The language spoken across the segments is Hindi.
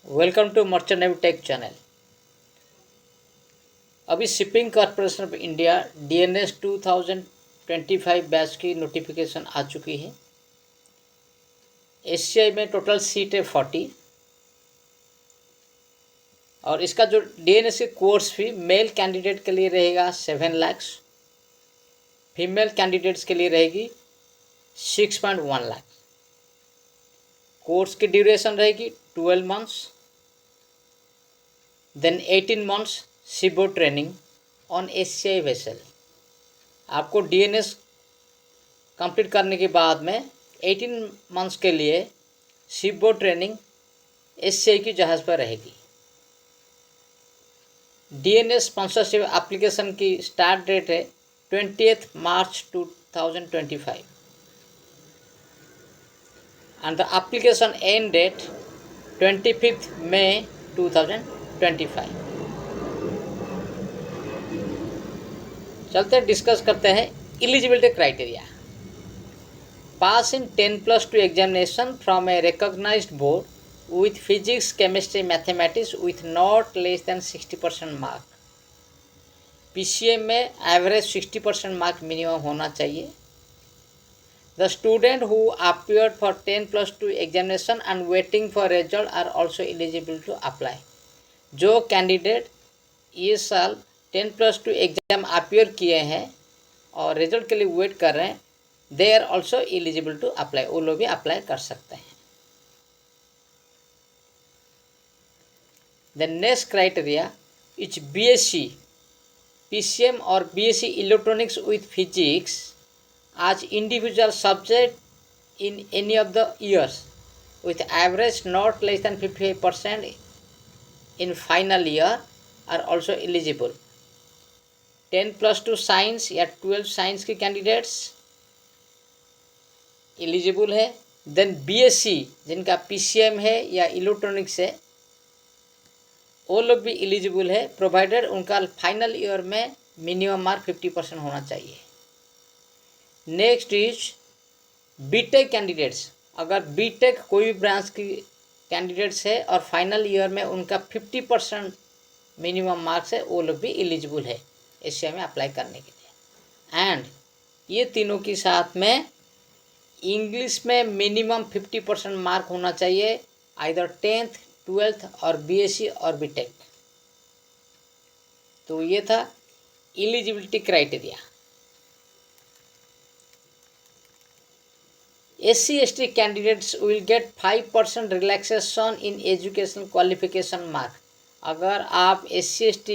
Welcome to merchant navy tech channel. अभी shipping corporation of India DNS 2025 batch की नोटिफिकेशन आ चुकी है। एससीआई में टोटल सीट है 40 और इसका जो डीएनएस की कोर्स फी मेल कैंडिडेट के लिए रहेगा 7 लाख, फीमेल कैंडिडेट्स के लिए रहेगी 6.1 लाख। कोर्स की ड्यूरेशन रहेगी 12 months, then 18 months seaborne training on SCI vessel. आपको डीएनएस कंप्लीट करने के बाद में 18 मंथ्स के लिए सीबो ट्रेनिंग एससीआई की जहाज़ पर रहेगी। डीएनएस स्पॉन्सरशिप एप्लीकेशन की स्टार्ट डेट है 20 मार्च 2025 and the application end date 25 May 2025। चलते डिस्कस करते हैं eligibility criteria. Pass in 10+2 examination from a recognised board with physics, chemistry, mathematics with not less than 60% mark. PCM में एवरेज 60% मार्क मिनिमम होना चाहिए। The student who appeared for 10+2 examination and waiting for result are also eligible to apply। जो कैंडिडेट ये साल 10+2 एग्ज़ाम अपियर किए हैं और रिजल्ट के लिए वेट कर रहे हैं, they are also eligible to apply. वो लोग भी अप्लाई कर सकते हैं। The next criteria is BSc PCM और BSc electronics with physics as individual subject in any of the years with average not less than 55% in final year are also eligible। 10+2 science या 12 साइंस के कैंडिडेट्स एलिजिबल है। देन बीएससी जिनका पीसीएम है या इलेक्ट्रॉनिक्स है वो लोग भी एलिजिबल है, प्रोवाइडेड उनका फाइनल ईयर में मिनिमम मार्क 50% होना चाहिए। Next is BTech candidates. अगर बीटेक कोई भी ब्रांच की कैंडिडेट्स है और फाइनल ईयर में उनका 50% मिनिमम मार्क्स है, वो लोग भी एलिजिबल है एशिया में अप्लाई करने के लिए। एंड ये तीनों के साथ में इंग्लिश में मिनिमम 50% मार्क होना चाहिए, आइदर 10th 12th और बीएससी और बीटेक। तो ये था eligibility criteria. SC/ST candidates will get 5% relaxation in educational qualification mark। अगर आप SC/ST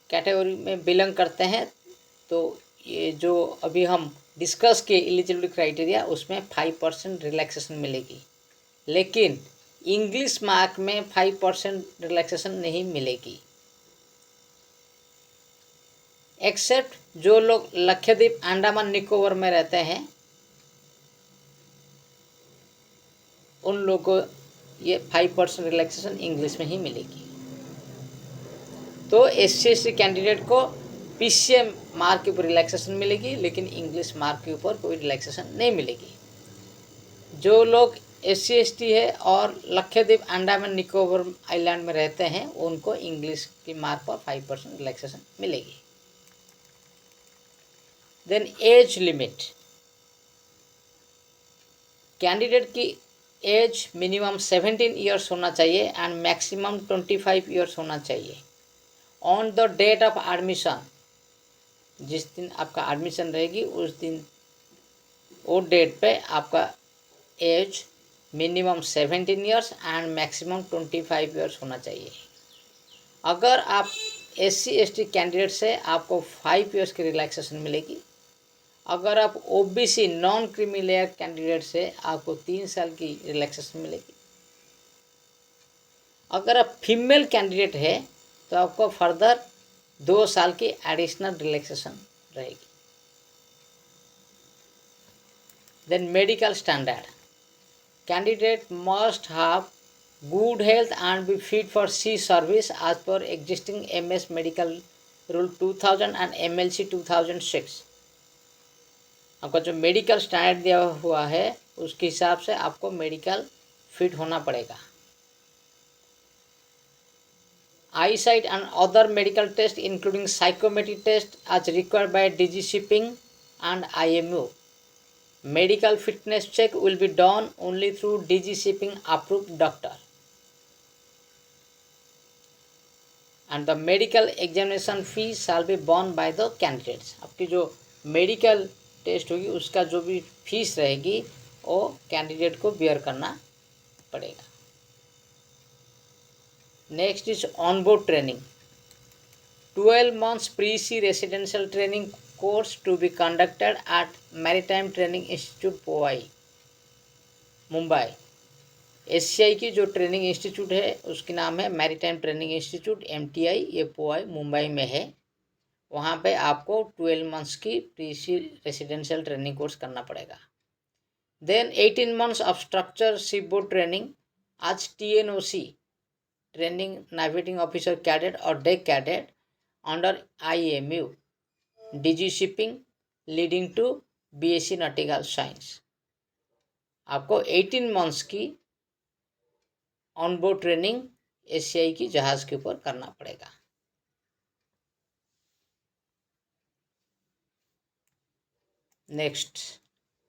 कैटेगरी में बिलोंग करते हैं तो ये जो अभी हम डिस्कस किए एलिजिबिलिटी क्राइटेरिया उसमें 5% रिलैक्सेशन मिलेगी, लेकिन इंग्लिश मार्क में 5% रिलैक्सेशन नहीं मिलेगी, एक्सेप्ट जो लोग लक्षद्वीप अंडमान निकोबार में रहते हैं उन लोगों को ये 5% रिलैक्सेशन इंग्लिश में ही मिलेगी। तो SC/ST कैंडिडेट को पीसीएम मार्क के ऊपर रिलैक्सेशन मिलेगी, लेकिन इंग्लिश मार्क के ऊपर कोई रिलैक्सेशन नहीं मिलेगी। जो लोग SC/ST है और लक्षद्वीप अंडमान निकोबार आइलैंड में रहते हैं उनको इंग्लिश की मार्क पर 5% रिलैक्सेशन मिलेगी। Then age limit. कैंडिडेट की एज मिनिमम 17 ईयर्स होना चाहिए एंड मैक्सिमम 25 ईयर्स होना चाहिए। On the date of admission, जिस दिन आपका एडमिशन रहेगी उस दिन वो डेट पे आपका age minimum 17 years and maximum 25 years होना चाहिए। अगर आप SC/ST कैंडिडेट से आपको 5 ईयर्स की रिलैक्सेशन मिलेगी। अगर आप OBC non creamy layer candidate से आपको 3 साल की रिलैक्सेशन मिलेगी। अगर आप फीमेल कैंडिडेट है तो आपको फर्दर 2 साल की एडिशनल रिलैक्सेशन रहेगी। Then medical standard. Candidate must have good health and be fit for sea service as per existing MS medical rule 2000 and MLC 2006। आपका जो मेडिकल स्टैंडर्ड दिया हुआ है उसके हिसाब से आपको मेडिकल फिट होना पड़ेगा। eyesight and other medical tests including psychometric test as required by DG Shipping and IMO. Medical fitness check will be done only through DG Shipping approved doctor. And the medical examination fee shall be borne by the candidates. आपकी जो मेडिकल टेस्ट होगी उसका जो भी फीस रहेगी वो कैंडिडेट को बियर करना पड़ेगा. Next is on board training. 12 months pre-C residential training course to be conducted at Maritime Training Institute Powai Mumbai. एशियाई की जो ट्रेनिंग इंस्टीट्यूट है उसकी नाम है मैरीटाइम ट्रेनिंग इंस्टीट्यूट MTI. ये पोवाई मुंबई में है. वहाँ पे आपको 12 months की प्री-सी रेसिडेंशियल ट्रेनिंग कोर्स करना पड़ेगा. Then 18 months of structure ship board training आज TNOC training navigating officer cadet और deck cadet under IMU DG shipping leading to BSc nautical science. आपको 18 months की ऑन बोर्ड ट्रेनिंग एशियाई की जहाज़ के ऊपर करना पड़ेगा. नेक्स्ट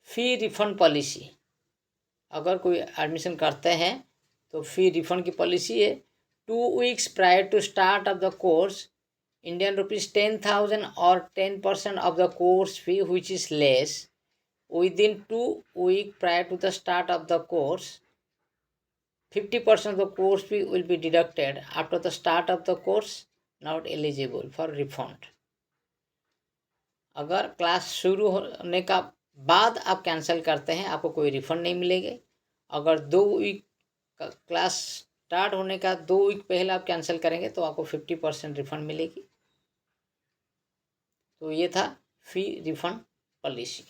फ़ी रिफंड पॉलिसी. अगर कोई एडमिशन करते हैं तो फ़ी रिफंड की पॉलिसी है. 2 weeks prior to start of the course Indian rupees 10,000 or 10% of the course fee which is less within 2 weeks prior to the start of the course. 50% of the course fee will be deducted after the start of the course. Not eligible for refund. अगर क्लास शुरू होने का बाद आप कैंसिल करते हैं आपको कोई रिफंड नहीं मिलेगी. अगर 2 वीक क्लास स्टार्ट होने का 2 वीक पहले आप कैंसिल करेंगे तो आपको 50% रिफंड मिलेगी. तो ये था fee refund policy.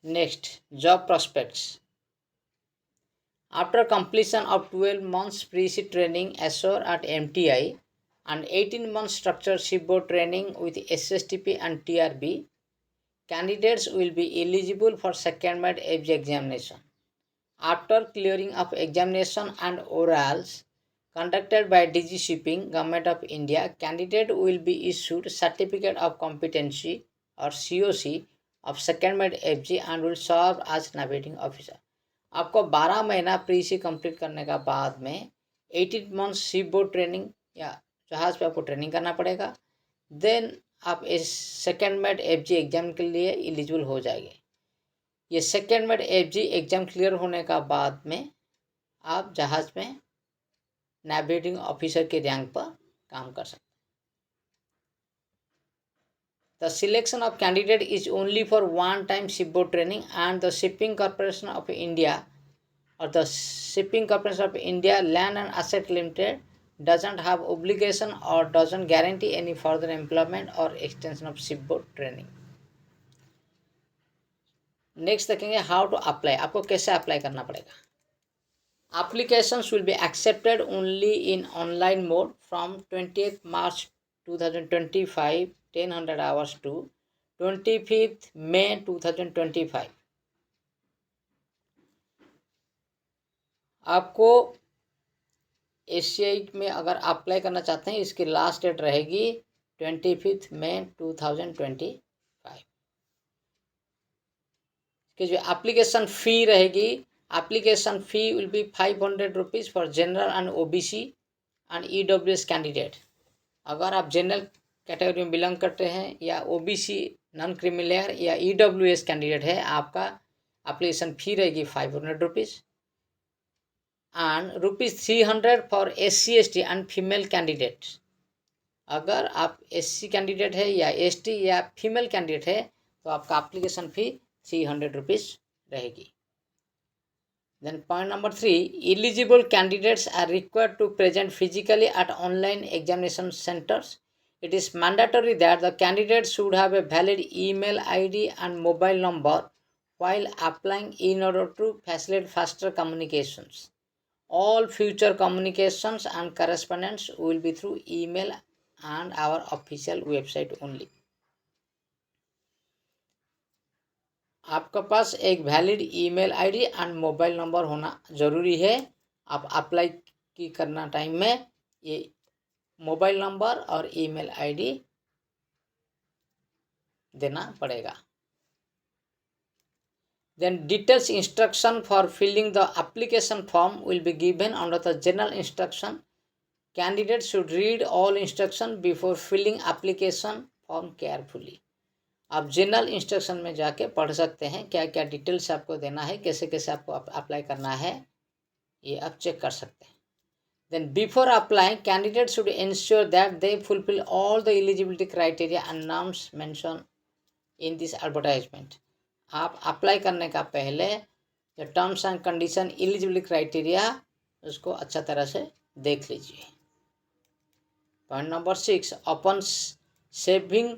Next job prospects. After completion of 12 months pre-C training ashore at MTI and 18 months structured shipboard training with SSTP and TRB, candidates will be eligible for second-mate FG examination. After clearing of examination and orals conducted by DG Shipping, Government of India, candidate will be issued certificate of competency or COC of second-mate FG and will serve as navigating officer. आपको 12 महीना प्री-सी कंप्लीट करने का बाद में 18 months शिप बोर्ड ट्रेनिंग या जहाज़ पे आपको ट्रेनिंग करना पड़ेगा. देन आप इस सेकेंड-मेट FG एग्ज़ाम के लिए एलिजिबल हो जाएंगे. ये सेकेंड-मेट FG एग्ज़ाम क्लियर होने का बाद में आप जहाज़ में नेविगेटिंग ऑफिसर के रैंक पर काम कर सकते हैं. The selection of candidate is only for one-time shipboard training and the Shipping Corporation of India or the Shipping Corporation of India Land and Asset Limited doesn't have obligation or doesn't guarantee any further employment or extension of shipboard training. Next देखेंगे हाउ टू अप्लाई. आपको कैसे अप्लाई करना पड़ेगा. Applications will be accepted only in online mode from 20th March 2025 1000 hours to 25th May 2025. आपको एशियाई में अगर अप्लाई करना चाहते हैं इसकी लास्ट डेट रहेगी 25th May 2025. कि जो एप्लीकेशन फ़ी रहेगी, application fee will be 500 rupees for general and OBC and EWS candidate. अगर आप जनरल कैटेगरी में बिलोंग करते हैं या OBC नॉन क्रिमिलेयर या EWS कैंडिडेट है आपका एप्लीकेशन फ़ी रहेगी 500 rupees and ₹300 for SC ST and female candidate. अगर आप SC कैंडिडेट है या ST या फीमेल कैंडिडेट है तो आपका एप्लीकेशन फ़ी 300 रुपीज़ रहेगी. Then point number 3, eligible candidates are required to present physically at online examination centers. It is mandatory that the candidate should have a valid email ID and mobile number while applying in order to facilitate faster communications. All future communications and correspondence will be through email and our official website only. आपके पास एक valid email ID and mobile number होना ज़रूरी है आप अप्लाई की करना टाइम में ये मोबाइल नंबर और ईमेल आईडी देना पड़ेगा। Then details instruction for filling the application form will be given under the general instruction. Candidates should read all instruction before filling application form carefully. आप जनरल इंस्ट्रक्शन में जाके पढ़ सकते हैं क्या क्या डिटेल्स आपको देना है, कैसे कैसे आपको अप्लाई करना है, ये आप चेक कर सकते हैं। Then before applying, candidates should ensure that they fulfill all the eligibility criteria and norms mentioned in this advertisement. आप अप्लाई करने का पहले जो terms and condition eligibility criteria उसको अच्छा तरह से देख लीजिए। Point number 6, upon saving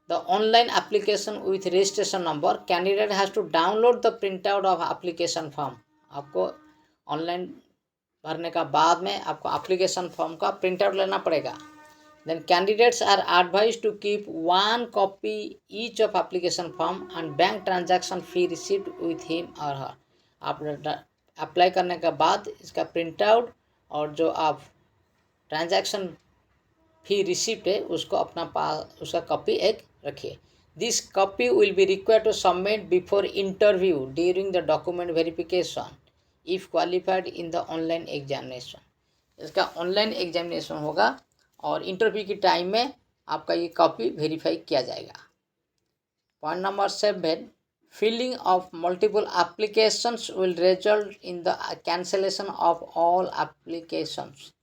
the online application with registration number, candidate has to download the print out of application form. आपको ऑनलाइन भरने का बाद में आपको एप्लीकेशन फॉर्म का प्रिंट आउट लेना पड़ेगा। Then candidates are advised to keep 1 copy each of application form and bank transaction fee receipt with him or her. आप अप्लाई करने के बाद इसका प्रिंट आउट और जो आप ट्रांजैक्शन फी रिसिप्ट है उसको अपना पास उसका कॉपी एक रखिए। This copy will be required to submit before interview during the document verification if qualified in the online examination. इसका ऑनलाइन एग्जामिनेशन होगा और इंटरव्यू की टाइम में आपका ये कॉपी वेरीफाई किया जाएगा। Point number 7, filling of multiple applications will result in the cancellation of all applications.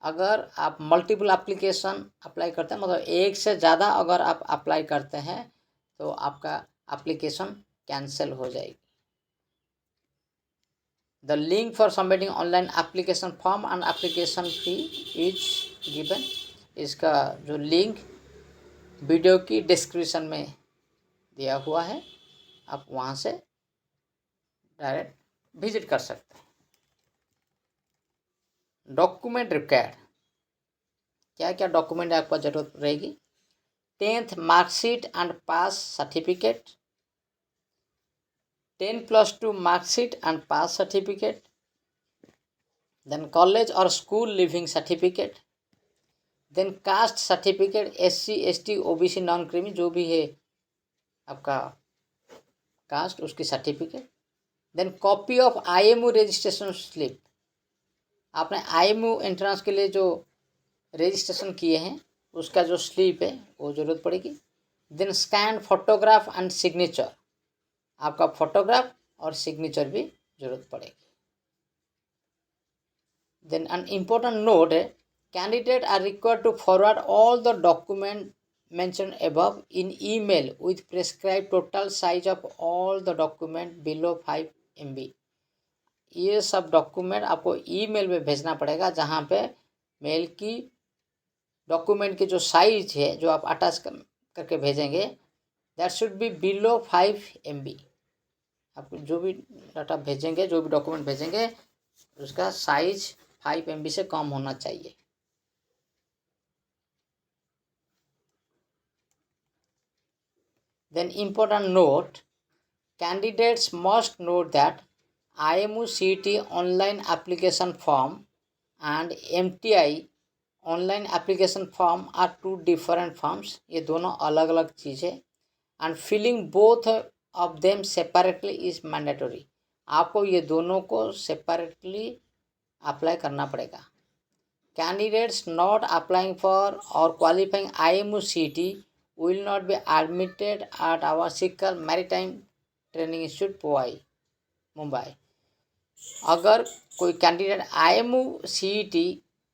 अगर आप मल्टीपल एप्लीकेशन अप्लाई करते हैं, मतलब एक से ज़्यादा अगर आप अप्लाई करते हैं तो आपका एप्लीकेशन कैंसिल हो जाएगी। The link for submitting online application form and application fee is given. इसका जो लिंक वीडियो की डिस्क्रिप्शन में दिया हुआ है, आप वहाँ से डायरेक्ट विजिट कर सकते हैं। डॉक्यूमेंट रिक्वायर्ड, क्या क्या डॉक्यूमेंट आपको ज़रूरत रहेगी? 10th marksheet and pass certificate, 10+2 marksheet and pass certificate, then college or school leaving certificate, then caste certificate, SC ST OBC non creamy जो भी है आपका कास्ट उसकी certificate, then copy of IMU registration slip, आपने IMU एंट्रेंस के लिए जो रजिस्ट्रेशन किए हैं उसका जो स्लिप है वो ज़रूरत पड़ेगी। Then scan photograph and signature, आपका फोटोग्राफ और सिग्नेचर भी जरूरत पड़ेगी। देन एन इम्पोर्टेंट नोट है, candidate are required to forward all the document mention above in email with prescribe total size of all the document below 5 MB। ये सब डॉक्यूमेंट आपको ईमेल में भेजना पड़ेगा, जहाँ पे मेल की डॉक्यूमेंट की जो साइज है जो आप अटैच करके भेजेंगे that should be below 5 MB। आप जो भी डाटा भेजेंगे, जो भी डॉक्यूमेंट भेजेंगे उसका साइज 5 MB से कम होना चाहिए। Then important note, candidates must note that IMU CET online application form and MTI online application form are 2 different forms. ये दोनों अलग अलग चीज़ें, and filling both of them separately is mandatory. आपको ये दोनों को सेपरेटली अप्लाई करना पड़ेगा। कैंडिडेट्स नॉट अप्लाइंग फॉर और qualifying IMU CET will not be admitted at our सिक्कल maritime training institute Powai Mumbai. अगर कोई कैंडिडेट IMU CET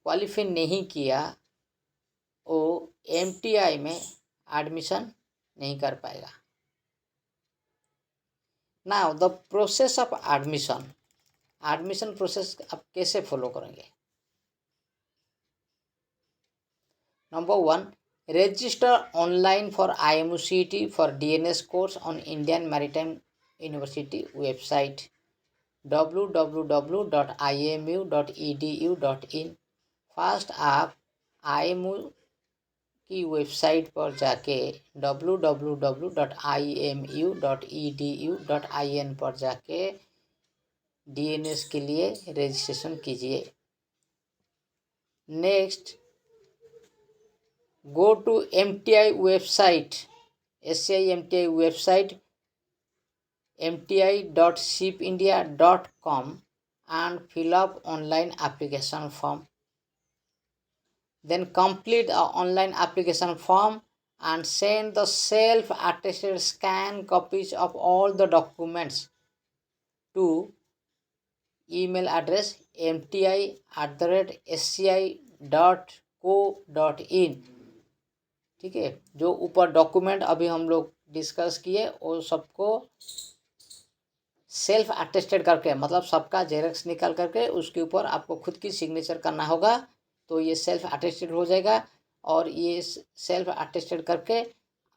क्वालिफाई नहीं किया वो MTI में एडमिशन नहीं कर पाएगा। Now the process of admission process आप कैसे फॉलो करेंगे? Number 1, register online for IMU CET for DNS course on Indian maritime university website www.imu.edu.in। First आप IMU की वेबसाइट पर जाके www.imu.edu.in पर जाके DNS के लिए रजिस्ट्रेशन कीजिए। Next, go to MTI website, SCI MTI website mti.shipindia.com and fill up online application form. Then complete the online application form and send the self-attested scanned copies of all the documents to email address mti@sci.co.in। ठीक है, जो ऊपर डॉक्यूमेंट अभी हम लोग डिस्कस किए वो सबको सेल्फ अटेस्टेड करके, मतलब सबका जेरॉक्स निकाल करके उसके ऊपर आपको खुद की सिग्नेचर करना होगा, तो ये सेल्फ अटेस्टेड हो जाएगा। और ये सेल्फ अटेस्टेड करके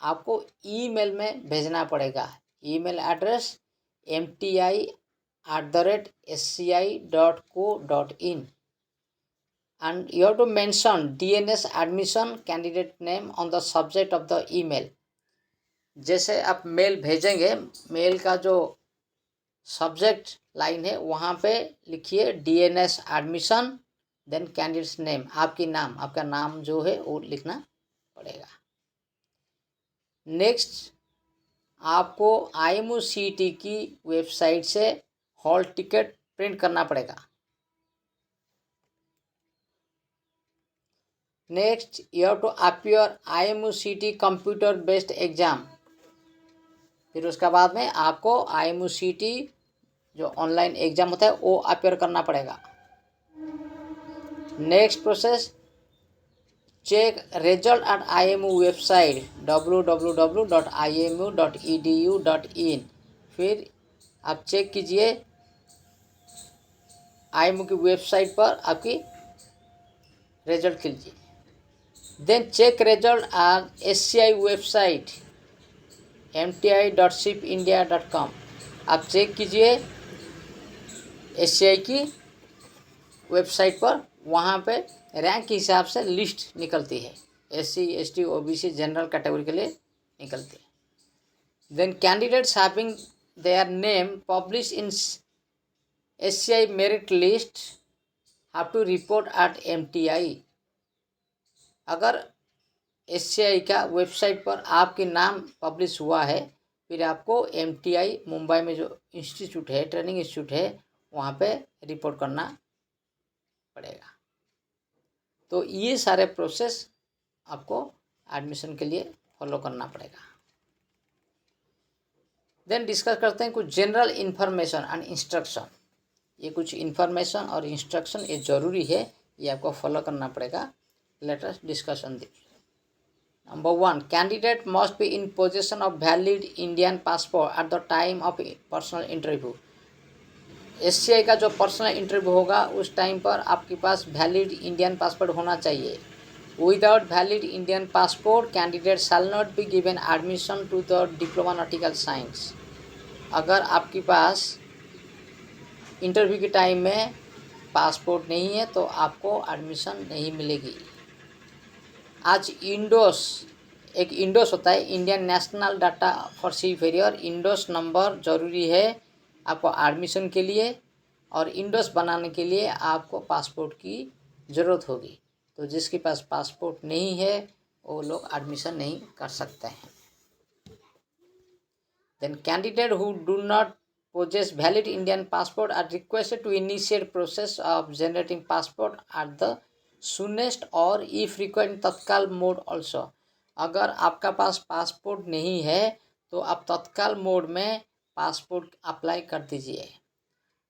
आपको ईमेल में भेजना पड़ेगा। Email address mti@sci.co.in and you have to mention DNS admission candidate name on the subject of the email। जैसे आप मेल भेजेंगे, मेल का जो सब्जेक्ट लाइन है वहाँ पे लिखिए DNS admission, then candidate's name, आपका नाम जो है वो लिखना पड़ेगा। नेक्स्ट, आपको IMUCT की वेबसाइट से हॉल टिकट प्रिंट करना पड़ेगा। Next, you have to appear IMUCT computer based exam. फिर उसके बाद में आपको IMUCT जो ऑनलाइन एग्जाम होता है वो अपीयर करना पड़ेगा। Next process, check result at IMU website www.imu.edu.in। फिर आप चेक कीजिए IMU की वेबसाइट पर आपकी रिजल्ट कीजिए। Then check result at SCI website mti.shipindia.com। आप चेक कीजिए SCI की वेबसाइट पर, वहाँ पे रैंक के हिसाब से लिस्ट निकलती है, SC ST OBC general category के लिए निकलती है। Then candidates having their name publish in SCI merit list have to report at MTI। अगर SCI का वेबसाइट पर आपके नाम पब्लिश हुआ है, फिर आपको MTI मुंबई में जो इंस्टीट्यूट है, ट्रेनिंग इंस्टीट्यूट है, वहाँ पे रिपोर्ट करना पड़ेगा। तो ये सारे प्रोसेस आपको एडमिशन के लिए फॉलो करना पड़ेगा। देन डिस्कस करते हैं कुछ जनरल इन्फॉर्मेशन एंड इंस्ट्रक्शन। ये कुछ इन्फॉर्मेशन और इंस्ट्रक्शन ये ज़रूरी है, ये आपको फॉलो करना पड़ेगा। Let us discuss on this. Number 1, candidate must be in possession of valid Indian passport at the time of personal interview। SCI का जो पर्सनल इंटरव्यू होगा उस टाइम पर आपके पास वैलिड इंडियन पासपोर्ट होना चाहिए। Without valid Indian passport candidate shall not be given admission to the diploma nautical science. अगर आपके पास इंटरव्यू के टाइम में पासपोर्ट नहीं है तो आपको एडमिशन नहीं मिलेगी। आज एक इंडोस होता है, Indian national data for seafarer. INDoS number ज़रूरी है आपको एडमिशन के लिए, और इंडोस बनाने के लिए आपको पासपोर्ट की ज़रूरत होगी। तो जिसके पास पासपोर्ट नहीं है वो लोग एडमिशन नहीं कर सकते हैं। Then candidate who do not possess valid Indian passport are requested to initiate process of generating passport at the soonest or if required in तत्काल मोड also। अगर आपका पास पासपोर्ट नहीं है तो आप तत्काल मोड में पासपोर्ट अप्लाई कर दीजिए।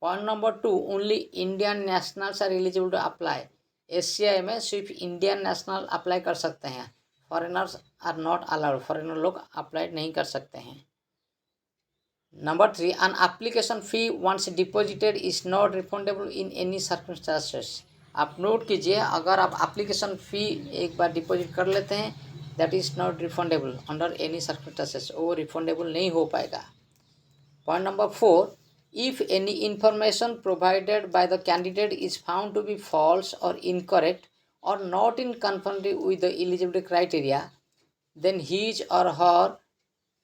Point number 2, only Indian nationals are eligible to apply. SCI में सिर्फ इंडियन नेशनल अप्लाई कर सकते हैं, foreigners are not allowed, foreigner लोग अप्लाई नहीं कर सकते हैं। Number 3, an application fee once deposited is not refundable in any circumstances। आप नोट कीजिए, अगर आप एप्लीकेशन फ़ी एक बार डिपॉजिट कर लेते हैं that is not refundable under any circumstances, वो रिफंडेबल नहीं हो पाएगा। Point number 4, if any information provided by the candidate is found to be false और इनकरेक्ट और not in conformity with the eligibility criteria, then his और her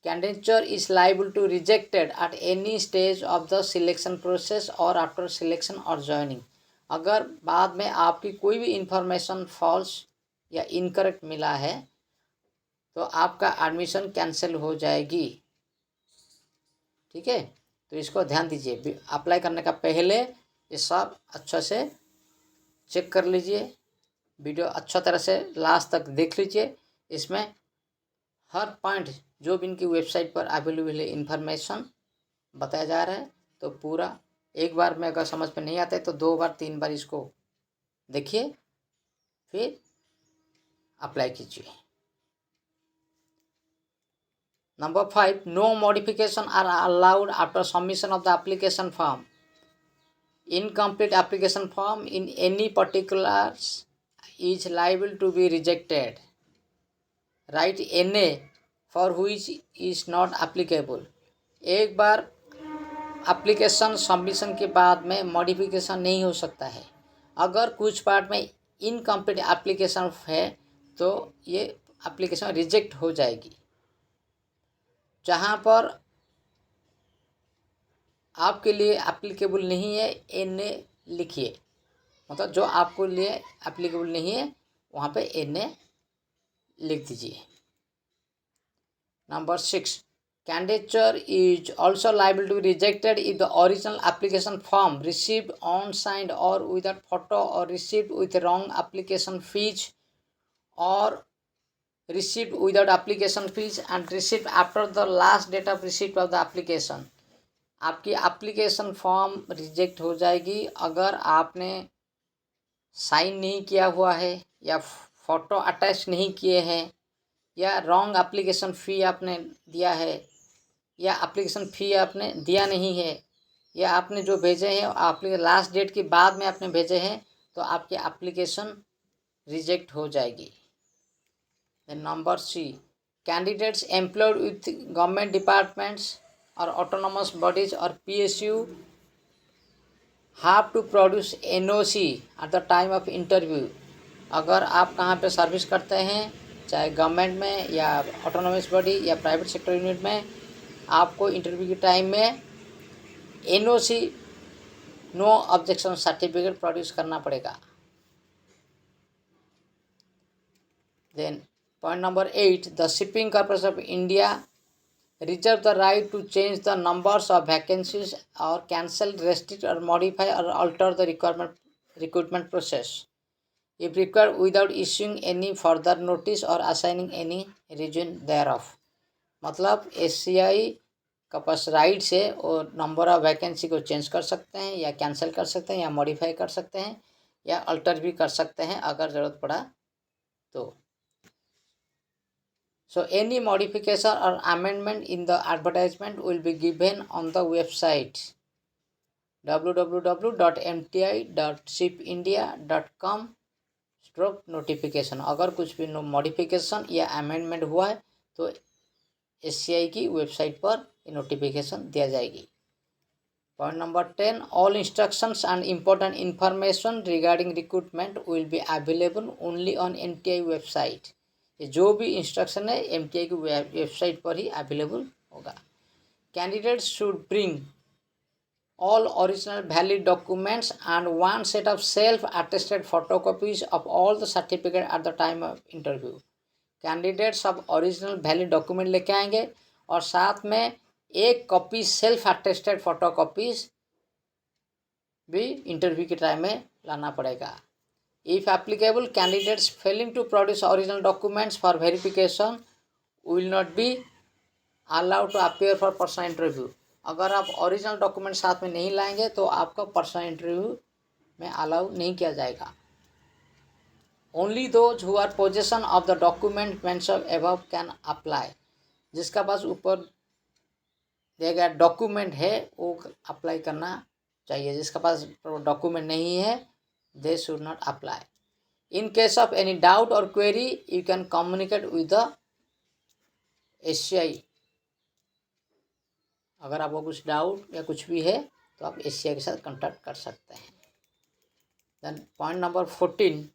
candidature is liable to rejected at any stage of the selection process or after selection or joining। अगर बाद में आपकी कोई भी इंफॉर्मेशन फॉल्स या इनकरेक्ट मिला है तो आपका एडमिशन कैंसिल हो जाएगी। ठीक है, तो इसको ध्यान दीजिए। अप्लाई करने का पहले ये सब अच्छा से चेक कर लीजिए, वीडियो अच्छा तरह से लास्ट तक देख लीजिए। इसमें हर पॉइंट जो भी इनकी वेबसाइट पर अवेलेबल है इन्फॉर्मेशन बताया जा रहा है। तो पूरा एक बार में अगर समझ में नहीं आता है तो 2 बार 3 बार इसको देखिए, फिर अप्लाई कीजिए। Number 5, no modification are allowed after submission of the application form. Incomplete application form in any particulars is liable to be rejected। Write NA for which is not applicable। एक बार एप्लीकेशन सबमिशन के बाद में मॉडिफिकेशन नहीं हो सकता है। अगर कुछ पार्ट में इनकम्प्लीट एप्लीकेशन है तो ये एप्लीकेशन रिजेक्ट हो जाएगी। जहाँ पर आपके लिए एप्लीकेबल नहीं है NA लिखिए, मतलब जो आपको लिए एप्लीकेबल नहीं है वहाँ पे NA लिख दीजिए। Number 6, candidature is also liable to be rejected if the original application form received unsigned or without photo or received with wrong application fees or received without application fees and received after the last date of receipt of the application। आपकी एप्लीकेशन फॉर्म रिजेक्ट हो जाएगी अगर आपने साइन नहीं किया हुआ है या फ़ोटो अटैच नहीं किए हैं या रॉन्ग एप्लीकेशन फ़ी आपने दिया है या एप्लीकेशन फ़ी आपने दिया नहीं है या आपने जो भेजे हैं आपके लास्ट डेट के बाद में आपने भेजे हैं तो आपकी एप्लीकेशन रिजेक्ट हो जाएगी। Number C, candidates employed with government departments और ऑटोनोमस बॉडीज और PSU have to produce NOC at the time of interview। अगर आप कहाँ पे सर्विस करते हैं, चाहे गवर्नमेंट में या ऑटोनोमस बॉडी या प्राइवेट सेक्टर यूनिट में, आपको इंटरव्यू के टाइम में NOC no objection certificate produce करना पड़ेगा। Then point number 8, the shipping corporation of India reserve the right to change the numbers of vacancies or cancel, restrict or modify or alter the recruitment process if required without issuing any further notice or assigning any reason thereof। मतलब SCI का पास राइट से और नंबर ऑफ वैकेंसी को चेंज कर सकते हैं या कैंसिल कर सकते हैं या मॉडिफाई कर सकते हैं या अल्टर भी कर सकते हैं अगर ज़रूरत पड़ा तो। So any modification or amendment in the advertisement will be given on the website www.mti.shipindia.com/notification। अगर कुछ भी मॉडिफिकेशन या अमेंडमेंट हुआ है तो SCI की वेबसाइट पर नोटिफिकेशन दिया जाएगी। Point number 10, all instructions and important information regarding recruitment will be available only on MTI website. जो भी इंस्ट्रक्शन है MTI की वेबसाइट पर ही अवेलेबल होगा। Candidates should bring all original valid documents and one set of self attested photocopies of all the certificate at the time of interview. Candidate सब ओरिजिनल वैलिड डॉक्यूमेंट लेके आएंगे और साथ में एक कॉपी सेल्फ अटेस्टेड फोटोकॉपीज भी इंटरव्यू के टाइम में लाना पड़ेगा। If applicable, candidates failing to produce original documents for verification will not be allowed to appear for personal interview। अगर आप ओरिजिनल डॉक्यूमेंट साथ में नहीं लाएंगे तो आपका पर्सनल इंटरव्यू में अलाउ नहीं किया जाएगा। Only those who are possession of the document mentioned above can apply। जिसका पास ऊपर दिया गया डॉक्यूमेंट है वो अप्लाई करना चाहिए, जिसका पास डॉक्यूमेंट नहीं है they should not apply। In case of any doubt or query, you can communicate with the SCI। अगर आपको कुछ डाउट या कुछ भी है तो आप SCI के साथ कांटेक्ट कर सकते हैं। Then point number 14,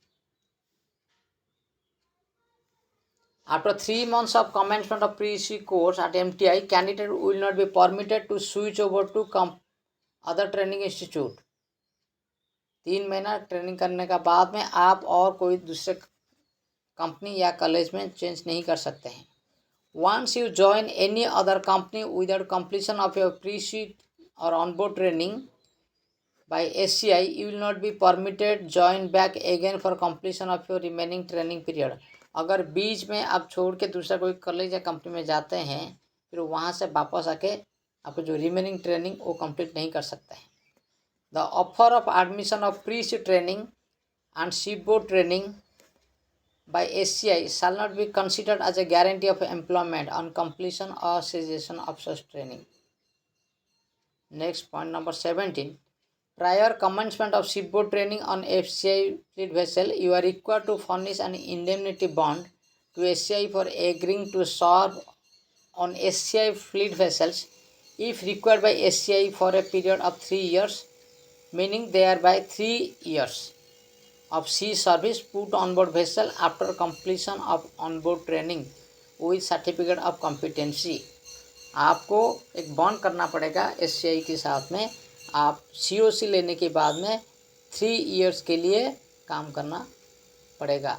After 3 months of commencement of pre-EC course at MTI, candidate will not be permitted to switch over to other training institute. 3 महीना ट्रेनिंग करने का बाद में आप और कोई दूसरे कंपनी या कॉलेज में चेंज नहीं कर सकते हैं. Once you join any other company without completion of your pre-EC or on-board training by SCI, you will not be permitted join back again for completion of your remaining training period. अगर बीच में आप छोड़ के दूसरा कोई कॉलेज या कंपनी में जाते हैं, फिर वहाँ से वापस आके आपको जो रिमेनिंग ट्रेनिंग वो कंप्लीट नहीं कर सकते हैं. The offer of admission of pre-C training and shipboard training by SCI shall not be considered as a guarantee of employment on completion or cessation of such training. Next point number 17. Prior commencement of shipboard training on SCI fleet vessel, you are required to furnish an indemnity bond to SCI for agreeing to serve on SCI fleet vessels if required by SCI for a period of 3 years, meaning thereby 3 years of sea service put on board vessel after completion of on board training with certificate of competency. आपको एक बॉन्ड करना पड़ेगा SCI के साथ में. आप COC लेने के बाद में 3 years के लिए काम करना पड़ेगा.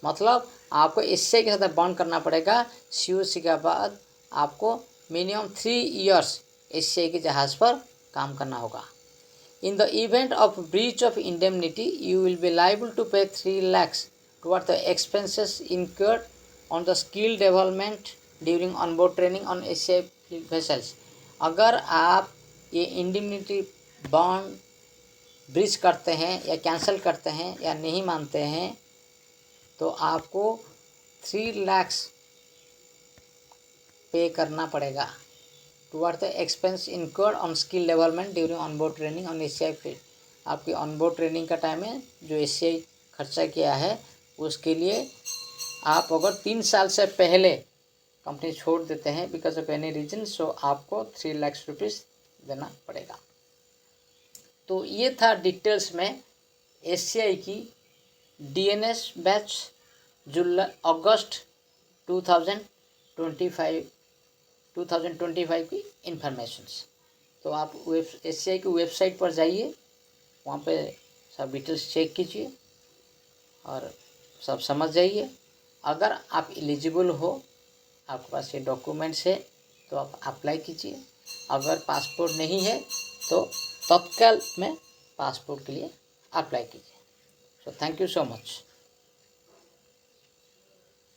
मतलब आपको SCI के साथ बॉन्ड करना पड़ेगा. COC के बाद आपको मिनिमम 3 years SCI के जहाज़ पर काम करना होगा. In the event of breach of indemnity, you will be liable to pay 3 lakhs towards the expenses incurred on the skill development during onboard training on SCI vessels. अगर आप ये इंडिमनिटी बॉन्ड ब्रीच करते हैं या कैंसिल करते हैं या नहीं मानते हैं, तो आपको 3 lakhs पे करना पड़ेगा towards the expense incurred on skill development during onboard training on SCI fleet. आपकी onboard training का टाइम है जो SCI खर्चा किया है, उसके लिए आप अगर 3 साल से पहले कंपनी छोड़ देते हैं बिकॉज ऑफ एनी रीजन, सो आपको 3 लाख रुपीज़ देना पड़ेगा. तो ये था डिटेल्स में SCI की DNS बैच अगस्त 2025 की इन्फॉर्मेशंस. तो आप SCI की वेबसाइट पर जाइए, वहाँ पे सब डिटेल्स चेक कीजिए और सब समझ जाइए. अगर आप एलिजिबल हो, आपके पास ये डॉक्यूमेंट्स है, तो आप अप्लाई कीजिए. अगर पासपोर्ट नहीं है तो तत्काल में पासपोर्ट के लिए अप्लाई कीजिए. So thank you so much.